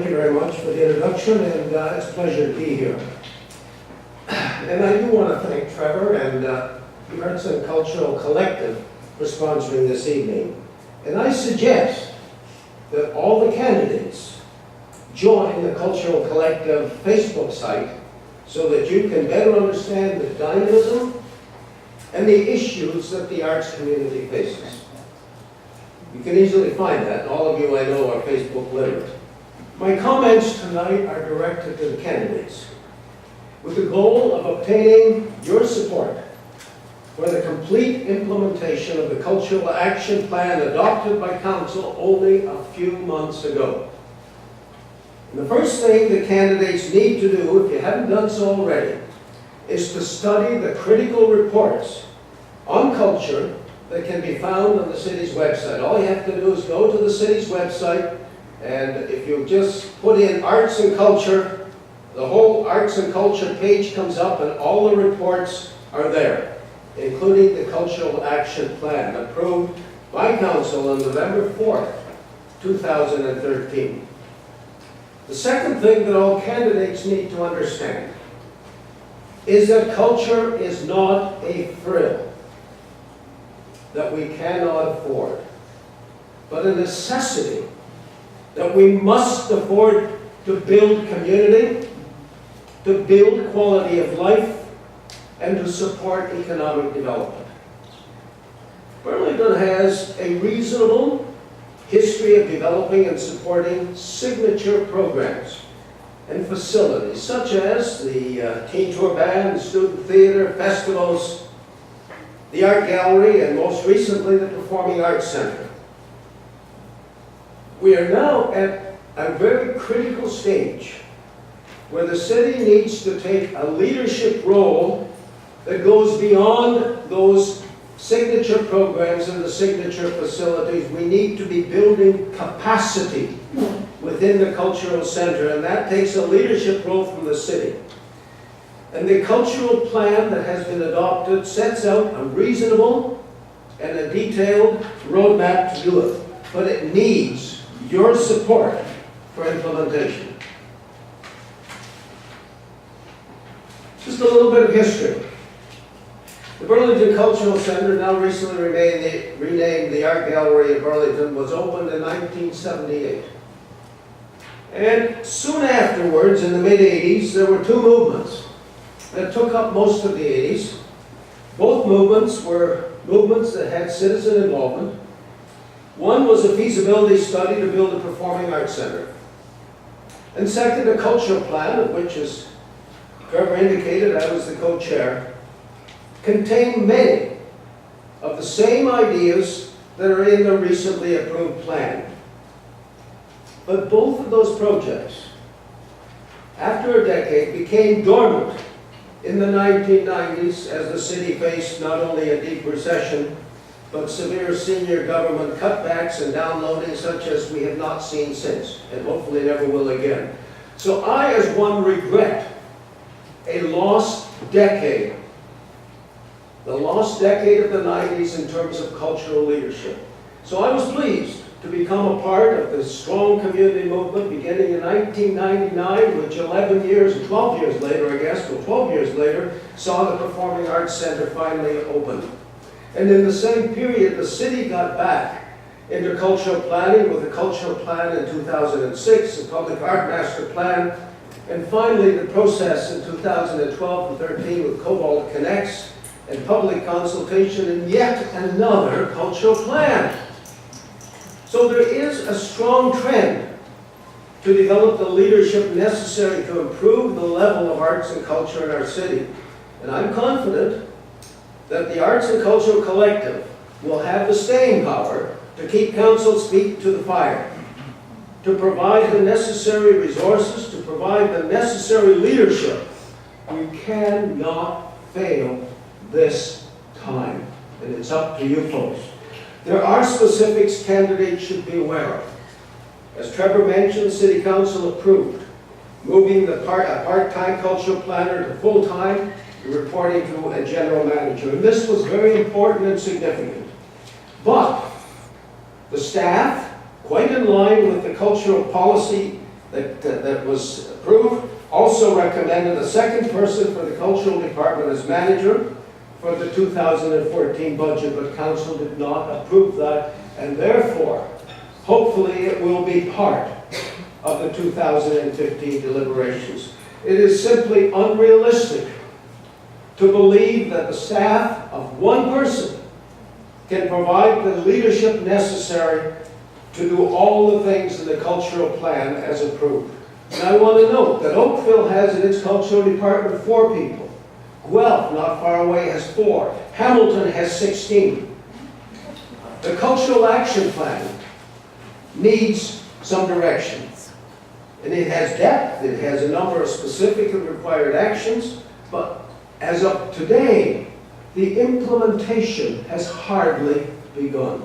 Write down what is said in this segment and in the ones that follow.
thank you very much for the introduction, and it's a pleasure to be here. And I do want to thank Trevor and the Arts and Cultural Collective for sponsoring this evening. And I suggest that all the candidates join the Cultural Collective Facebook site so that you can better understand the dynamism and the issues that the arts community faces. You can easily find that, and all of you I know are Facebook literate. My comments tonight are directed to the candidates with the goal of obtaining your support for the complete implementation of the Cultural Action Plan adopted by Council only a few months ago. And the first thing the candidates need to do, if you haven't done so already, is to study the critical reports on culture that can be found on the city's website. All you have to do is go to the city's website, and if you just put in arts and culture, the whole arts and culture page comes up and all the reports are there, including the Cultural Action Plan approved by Council on November 4th, 2013. The second thing that all candidates need to understand is that culture is not a frill that we cannot afford, but a necessity that we must afford to build community, to build quality of life, and to support economic development. Burlington has a reasonable history of developing and supporting signature programs and facilities, such as the Teen Tour Band, the Student Theater, festivals, the Art Gallery, and most recently the Performing Arts Center. We are now at a very critical stage where the city needs to take a leadership role that goes beyond those signature programs and the signature facilities. We need to be building capacity within the cultural center, and that takes a leadership role from the city. And the cultural plan that has been adopted sets out a reasonable and a detailed roadmap to do it, but it needs your support for implementation. Just a little bit of history. The Burlington Cultural Center, now recently renamed the Art Gallery of Burlington, was opened in 1978. And soon afterwards, in the mid-80s, there were two movements that took up most of the 80s. Both movements were movements that had citizen involvement. One was a feasibility study to build a performing arts center. And second, a cultural plan, of which, as Trevor indicated, I was the co-chair, contained many of the same ideas that are in the recently approved plan. But both of those projects, after a decade, became dormant in the 1990s as the city faced not only a deep recession, but severe senior government cutbacks and downloading such as we have not seen since, and hopefully never will again. So I, as one, regret a lost decade. The lost decade of the 90s in terms of cultural leadership. So I was pleased to become a part of this strong community movement beginning in 1999, which 12 years later, I guess, well, 12 years later, saw the Performing Arts Center finally open. And in the same period, the city got back into cultural planning with a cultural plan in 2006, a public art master plan, and finally the process in 2012 and 13 with Cobalt Connects and public consultation and yet another cultural plan. So there is a strong trend to develop the leadership necessary to improve the level of arts and culture in our city. And I'm confident that the Arts and Cultural Collective will have the staying power to keep Council's feet to the fire, to provide the necessary resources, to provide the necessary leadership. We cannot fail this time, and it's up to you folks. There are specifics candidates should be aware of. As Trevor mentioned, City Council approved moving a part-time cultural planner to full-time, reporting to a general manager. And this was very important and significant. But the staff, quite in line with the cultural policy that was approved. Also recommended a second person for the cultural department as manager for the 2014 budget, but council did not approve that, and therefore, hopefully it will be part of the 2015 deliberations. It is simply unrealistic to believe that the staff of one person can provide the leadership necessary to do all the things in the cultural plan as approved. And I want to note that Oakville has in its cultural department 4 people. Guelph, not far away, has 4. Hamilton has 16. The cultural action plan needs some direction. And it has depth, it has a number of specific and required actions, but as of today, the implementation has hardly begun.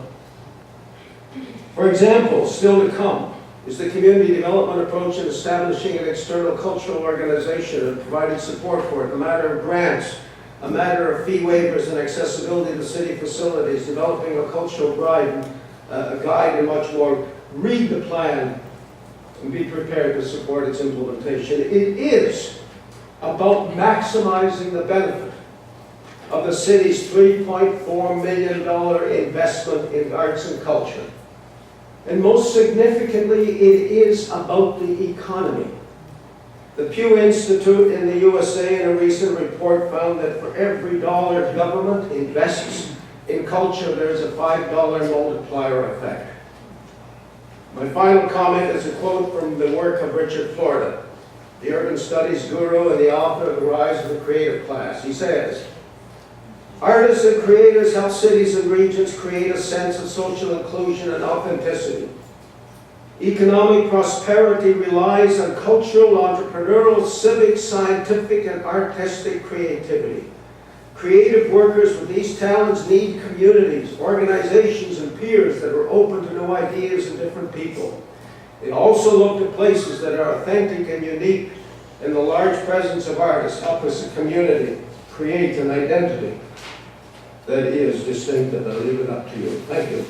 For example, still to come is the community development approach in establishing an external cultural organization and providing support for it, a matter of grants, a matter of fee waivers and accessibility to city facilities, developing a cultural guide and much more. Read the plan and be prepared to support its implementation. It is about maximizing the benefit of the city's $3.4 million investment in arts and culture. And most significantly, it is about the economy. The Pew Institute in the USA in a recent report found that for every dollar government invests in culture, there's a $5 multiplier effect. My final comment is a quote from the work of Richard Florida, the urban studies guru and the author of The Rise of the Creative Class. He says, "Artists and creators help cities and regions create a sense of social inclusion and authenticity. Economic prosperity relies on cultural, entrepreneurial, civic, scientific, and artistic creativity. Creative workers with these talents need communities, organizations, and peers that are open to new ideas and different people. They also look to places that are authentic and unique, and the large presence of artists help us as a community create an identity that is distinctive." I'll leave it up to you. Thank you.